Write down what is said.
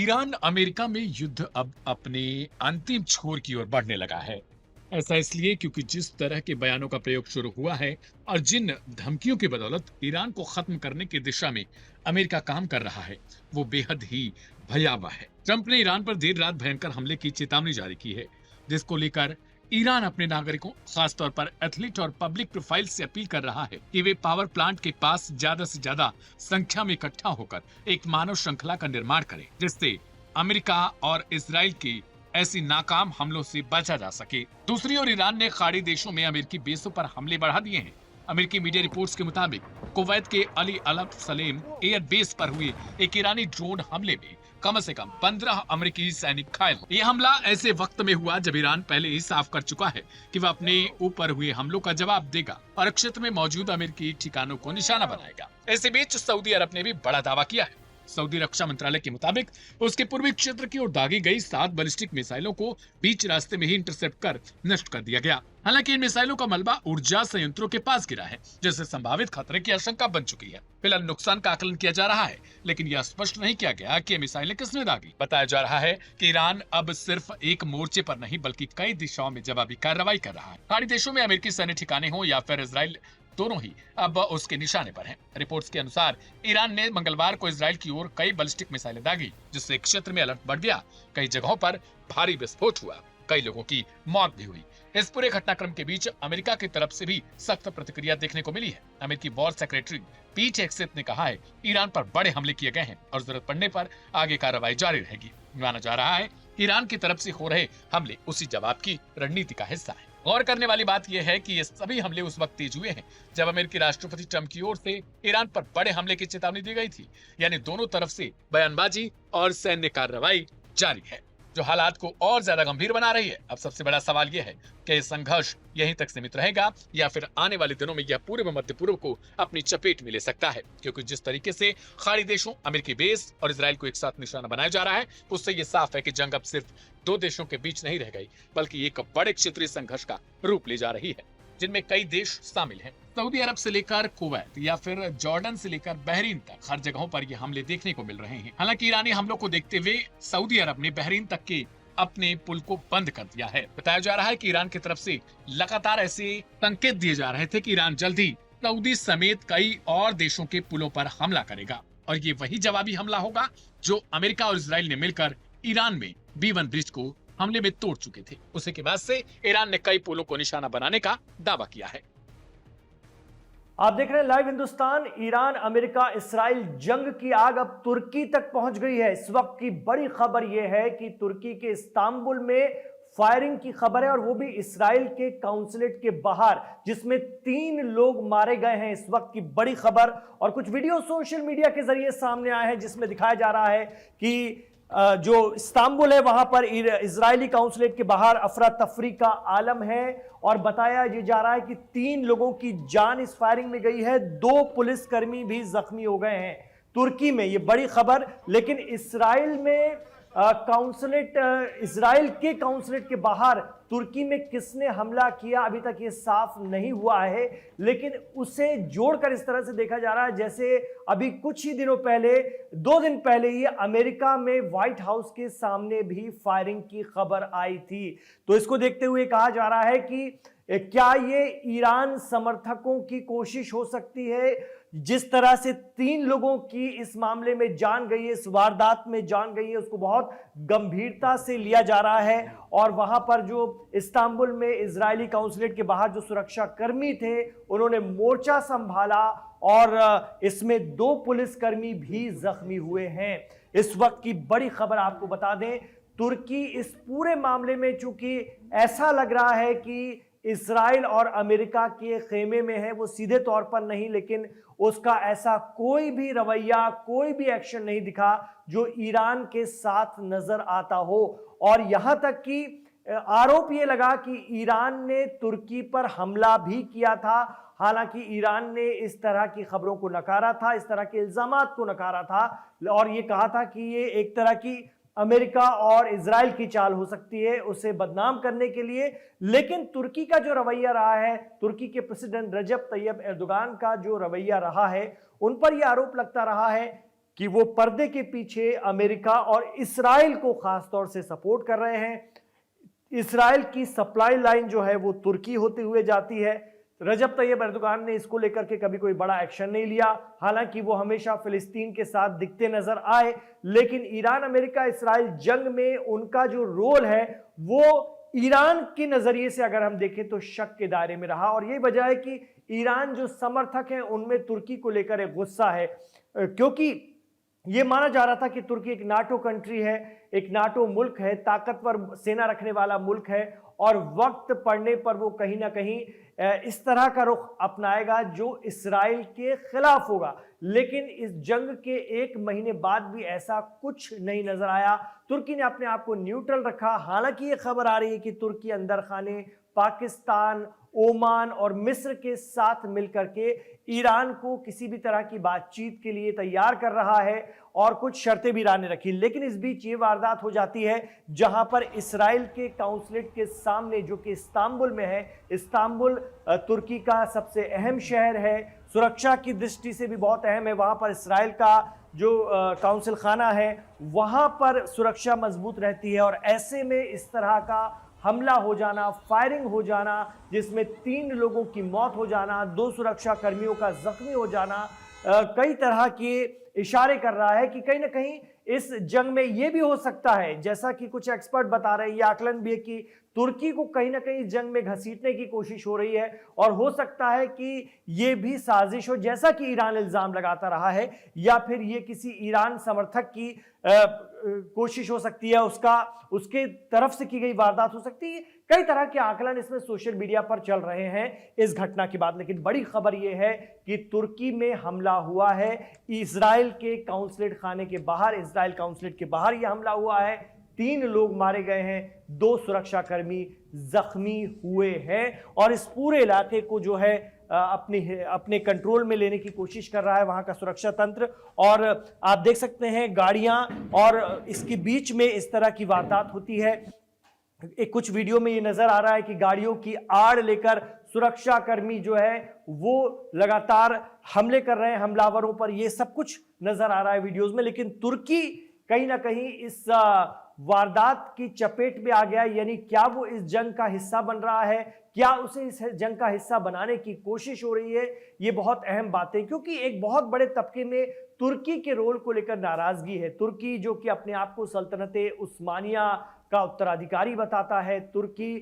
Iran America में युद्ध अब अपने अंतिम छोर की ओर बढ़ने लगा है। ऐसा इसलिए क्योंकि जिस तरह के बयानों का प्रयोग शुरू हुआ है और जिन धमकियों की बदौलत ईरान को खत्म करने की दिशा में अमेरिका काम कर रहा है, वो बेहद ही भयावह है। ट्रंप ने ईरान पर देर रात भयंकर हमले की चेतावनी जारी की है, जिसको लेकर ईरान अपने नागरिकों, खासतौर पर एथलीट और पब्लिक प्रोफाइल से अपील कर रहा है कि वे पावर प्लांट के पास ज्यादा से ज्यादा संख्या में इकट्ठा होकर एक मानव श्रृंखला का निर्माण करें, जिससे अमेरिका और इजराइल की ऐसी नाकाम हमलों से बचा जा सके। दूसरी ओर ईरान ने खाड़ी देशों में अमेरिकी बेसों पर हमले बढ़ा दिए हैं। अमेरिकी मीडिया रिपोर्ट्स के मुताबिक कुवैत के अली अल सलेम एयर बेस पर हुए एक ईरानी ड्रोन हमले में कम से कम 15 अमेरिकी सैनिक घायल। ये हमला ऐसे वक्त में हुआ जब ईरान पहले ही साफ कर चुका है कि वह अपने ऊपर हुए हमलों का जवाब देगा और क्षेत्र में मौजूद अमेरिकी ठिकानों को निशाना बनाएगा। इसी बीच सऊदी अरब ने भी बड़ा दावा किया है। सऊदी रक्षा मंत्रालय के मुताबिक उसके पूर्वी क्षेत्र की ओर दागी गई 7 बैलिस्टिक मिसाइलों को बीच रास्ते में ही इंटरसेप्ट कर नष्ट कर दिया गया। हालांकि इन मिसाइलों का मलबा ऊर्जा संयंत्रों के पास गिरा है, जिससे संभावित खतरे की आशंका बन चुकी है। फिलहाल नुकसान का आकलन किया जा रहा है, लेकिन यह स्पष्ट नहीं किया गया कि मिसाइलें किसने दागी। बताया जा रहा है कि ईरान अब सिर्फ एक मोर्चे पर नहीं बल्कि कई दिशाओं में जवाबी कार्रवाई कर रहा है। खाड़ी देशों में अमेरिकी सैन्य ठिकाने हो या फिर इजराइल, दोनों ही अब उसके निशाने पर हैं। रिपोर्ट्स के अनुसार ईरान ने मंगलवार को इजराइल की ओर कई बैलिस्टिक मिसाइलें दागी, जिससे क्षेत्र में अलर्ट बढ़ गया। कई जगहों पर भारी विस्फोट हुआ, कई लोगों की मौत भी हुई। इस पूरे घटनाक्रम के बीच अमेरिका की तरफ से भी सख्त प्रतिक्रिया देखने को मिली है। अमेरिकी वॉर सेक्रेटरी पीट हेगसेथ ने कहा है, ईरान पर बड़े हमले किए गए हैं और जरूरत पड़ने पर आगे कार्रवाई जारी रहेगी। माना जा रहा है ईरान की तरफ से हो रहे हमले उसी जवाब की रणनीति का हिस्सा है। गौर करने वाली बात यह है कि ये सभी हमले उस वक्त तेज हुए हैं जब अमेरिकी राष्ट्रपति ट्रंप की ओर से ईरान पर बड़े हमले की चेतावनी दी गई थी। यानी दोनों तरफ से बयानबाजी और सैन्य कार्रवाई जारी है, जो हालात को और ज्यादा गंभीर बना रही है। अब सबसे बड़ा सवाल यह है कि यह संघर्ष यहीं तक सीमित रहेगा या फिर आने वाले दिनों में यह पूरे मध्य पूर्व को अपनी चपेट में ले सकता है, क्योंकि जिस तरीके से खाड़ी देशों, अमेरिकी बेस और इजराइल को एक साथ निशाना बनाया जा रहा है, उससे यह साफ है कि जंग अब सिर्फ 2 देशों के बीच नहीं रह गई, बल्कि एक बड़े क्षेत्रीय संघर्ष का रूप ले जा रही है, जिनमें कई देश शामिल हैं। सऊदी अरब से लेकर कुवैत या फिर जॉर्डन से लेकर बहरीन तक हर जगहों पर ये हमले देखने को मिल रहे हैं। हालांकि ईरानी हमलों को देखते हुए सऊदी अरब ने बहरीन तक के अपने पुल को बंद कर दिया है। बताया जा रहा है कि ईरान की तरफ से लगातार ऐसे संकेत दिए जा रहे थे कि ईरान जल्द ही सऊदी समेत कई और देशों के पुलों पर हमला करेगा, और ये वही जवाबी हमला होगा जो अमेरिका और इजराइल ने मिलकर ईरान में B1 ब्रिज को हमले में तोड़ चुके थे। उसी के बाद से ईरान ने कई पुलों को निशाना बनाने का दावा किया है। आप देख रहे हैं live Hindustan. Iran, America, Israel जंग की आग अब तुर्की तक पहुंच गई है। इस वक्त की बड़ी खबर यह है कि तुर्की के इस्तांबुल में फायरिंग की खबर है, और वो भी इसराइल के काउंसलेट के बाहर, जिसमें 3 लोग मारे गए हैं। इस वक्त की बड़ी खबर, और कुछ वीडियो सोशल मीडिया के जरिए सामने आए हैं जिसमें दिखाया जा रहा है कि जो इस्तांबुल है वहां पर इजरायली काउंसलेट के बाहर अफरा तफरी का आलम है, और बताया जा रहा है कि 3 लोगों की जान इस फायरिंग में गई है, 2 पुलिसकर्मी भी जख्मी हो गए हैं तुर्की में। ये बड़ी खबर। लेकिन इसराइल में इजराइल के काउंसलेट के बाहर तुर्की में किसने हमला किया अभी तक ये साफ नहीं हुआ है, लेकिन उसे जोड़कर इस तरह से देखा जा रहा है जैसे अभी कुछ ही दिनों पहले, 2 दिन पहले ही अमेरिका में व्हाइट हाउस के सामने भी फायरिंग की खबर आई थी। तो इसको देखते हुए कहा जा रहा है कि क्या ये ईरान समर्थकों की कोशिश हो सकती है। जिस तरह से 3 लोगों की इस मामले में जान गई है, इस वारदात में जान गई है, उसको बहुत गंभीरता से लिया जा रहा है। और वहां पर जो इस्तांबुल में इजरायली काउंसलेट के बाहर जो सुरक्षा कर्मी थे, उन्होंने मोर्चा संभाला, और इसमें 2 पुलिसकर्मी भी जख्मी हुए हैं। इस वक्त की बड़ी खबर आपको बता दें, तुर्की इस पूरे मामले में, चूंकि ऐसा लग रहा है कि इजराइल और अमेरिका के खेमे में है, वो सीधे तौर पर नहीं, लेकिन उसका ऐसा कोई भी रवैया, कोई भी एक्शन नहीं दिखा जो ईरान के साथ नजर आता हो। और यहां तक कि आरोप ये लगा कि ईरान ने तुर्की पर हमला भी किया था। हालांकि ईरान ने इस तरह की खबरों को नकारा था, इस तरह के इल्जामात को नकारा था, और ये कहा था कि ये एक तरह की अमेरिका और इजराइल की चाल हो सकती है उसे बदनाम करने के लिए। लेकिन तुर्की का जो रवैया रहा है, तुर्की के प्रेसिडेंट रजब तैयब एर्दोगान का जो रवैया रहा है, उन पर यह आरोप लगता रहा है कि वो पर्दे के पीछे अमेरिका और इसराइल को खासतौर से सपोर्ट कर रहे हैं। इसराइल की सप्लाई लाइन जो है वो तुर्की होते हुए जाती है। रजब तैयब एर्दोगान ने इसको लेकर के कभी कोई बड़ा एक्शन नहीं लिया, हालांकि वो हमेशा फिलिस्तीन के साथ दिखते नजर आए, लेकिन ईरान अमेरिका इसराइल जंग में उनका जो रोल है वो ईरान के नजरिए से अगर हम देखें तो शक के दायरे में रहा। और यही वजह है कि ईरान जो समर्थक हैं उनमें तुर्की को लेकर एक गुस्सा है, क्योंकि यह माना जा रहा था कि तुर्की एक नाटो कंट्री है, एक नाटो मुल्क है, ताकतवर सेना रखने वाला मुल्क है, और वक्त पड़ने पर वो कहीं ना कहीं इस तरह का रुख अपनाएगा जो इसराइल के खिलाफ होगा। लेकिन इस जंग के 1 महीने बाद भी ऐसा कुछ नहीं नजर आया। तुर्की ने अपने आप को न्यूट्रल रखा। हालांकि ये खबर आ रही है कि तुर्की अंदर खाने पाकिस्तान, ओमान और मिस्र के साथ मिलकर के ईरान को किसी भी तरह की बातचीत के लिए तैयार कर रहा है और कुछ शर्तें भी ईरान ने रखी। लेकिन इस बीच ये वारदात हो जाती है जहां पर इसराइल के काउंसलेट के सामने, जो कि इस्तांबुल में है, इस्तांबुल तुर्की का सबसे अहम शहर है, सुरक्षा की दृष्टि से भी बहुत अहम है। वहां पर इसराइल का जो काउंसिल खाना है वहां पर सुरक्षा मजबूत रहती है, और ऐसे में इस तरह का हमला हो जाना, फायरिंग हो जाना, जिसमें 3 लोगों की मौत हो जाना, 2 सुरक्षा कर्मियों का जख्मी हो जाना, कई तरह के इशारे कर रहा है कि कहीं ना कहीं इस जंग में यह भी हो सकता है, जैसा कि कुछ एक्सपर्ट बता रहे हैं, ये आकलन भी है कि तुर्की को कहीं ना कहीं जंग में घसीटने की कोशिश हो रही है, और हो सकता है कि यह भी साजिश हो, जैसा कि ईरान इल्जाम लगाता रहा है, या फिर यह किसी ईरान समर्थक की कोशिश हो सकती है, उसके तरफ से की गई वारदात हो सकती है। कई तरह के आकलन इसमें सोशल मीडिया पर चल रहे हैं इस घटना के बाद। लेकिन बड़ी खबर यह है कि तुर्की में हमला हुआ है, इजराइल के काउंसलेट खाने के बाहर, इजराइल काउंसलेट के बाहर यह हमला हुआ है। 3 लोग मारे गए हैं, 2 सुरक्षाकर्मी जख्मी हुए हैं, और इस पूरे इलाके को जो है अपने कंट्रोल में लेने की कोशिश कर रहा है वहां का सुरक्षा तंत्र। और आप देख सकते हैं गाड़ियां, और इसके बीच में इस तरह की वारदात होती है। एक कुछ वीडियो में ये नजर आ रहा है कि गाड़ियों की आड़ लेकर सुरक्षा कर्मी जो है वो लगातार हमले कर रहे हैं हमलावरों पर, ये सब कुछ नजर आ रहा है वीडियोस में। लेकिन तुर्की कहीं ना कहीं इस वारदात की चपेट में आ गया, यानी क्या वो इस जंग का हिस्सा बन रहा है, क्या उसे इस जंग का हिस्सा बनाने की कोशिश हो रही है, ये बहुत अहम बात है, क्योंकि एक बहुत बड़े तबके में तुर्की के रोल को लेकर नाराजगी है। तुर्की जो कि अपने आप को सल्तनत उस्मानिया का उत्तराधिकारी बताता है, तुर्की